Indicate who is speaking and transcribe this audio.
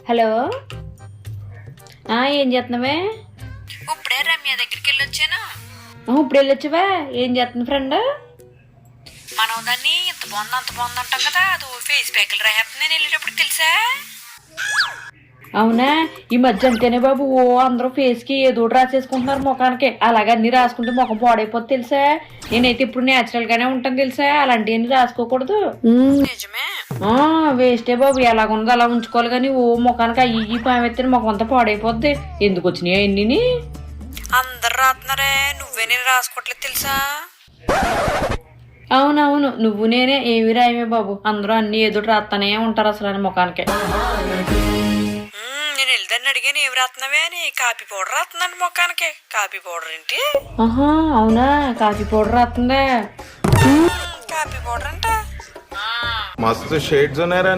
Speaker 1: Hello, ఏం చేస్తున్నావే?
Speaker 2: ఇప్పుడే రమ్య దగ్గరికి వెళ్ళొచ్చాను.
Speaker 1: ఇప్పుడు వెళ్ళొచ్చావా? ఏం చేస్తుంది ఫ్రెండ్?
Speaker 2: మనం దాన్ని ఇంత బాగుంది అంత బాగుంది అంటాం కదా, అది ఫేస్ ప్యాక్లు రాసేస్తుంది. నేను వెళ్ళేటప్పుడు తెలుసా?
Speaker 1: అవునా, ఈ మధ్య అంతేనే బాబు. అందరూ ఫేస్ కి ఏదో రాసేసుకుంటున్నారు ముఖానికి. అలాగే అన్ని రాసుకుంటే ముఖం పాడైపోతుంది తెలుసా. నేనైతే ఇప్పుడు నేచురల్ గానే ఉంటాను తెలుసా. అలాంటివన్నీ రాసుకోకూడదు.
Speaker 2: నిజమే.
Speaker 1: వేస్టే బాబు. ఎలాగుందో అలా ఉంచుకోవాలి కానీ ముఖానికి అయ్యి పామెత్తిన ముఖం అంతా పాడైపోద్ది. ఎందుకు వచ్చినాయి అన్ని?
Speaker 2: అందరు రాస్తున్నారే, నువ్వే నేను రాసుకోవట్లేదు తెలుసా.
Speaker 1: అవునవును, నువ్వు నేనే ఏమి రాయమే బాబు. అందరూ అన్ని ఏదో రాస్తానే ఉంటారు అసలు అని ముఖానికి.
Speaker 2: నేను వెళ్ళదాన్ని అడిగాను, ఏమి రాస్తున్నావే అని. కాఫీ పౌడర్ రాస్తున్నాను ముఖానికి. కాఫీ పౌడర్ ఏంటి?
Speaker 1: అవునా, కాఫీ పౌడర్ రాస్తుందా?
Speaker 2: కాఫీ పౌడర్ అంట.
Speaker 3: मस्त शेड्स ఉన్నాయి రా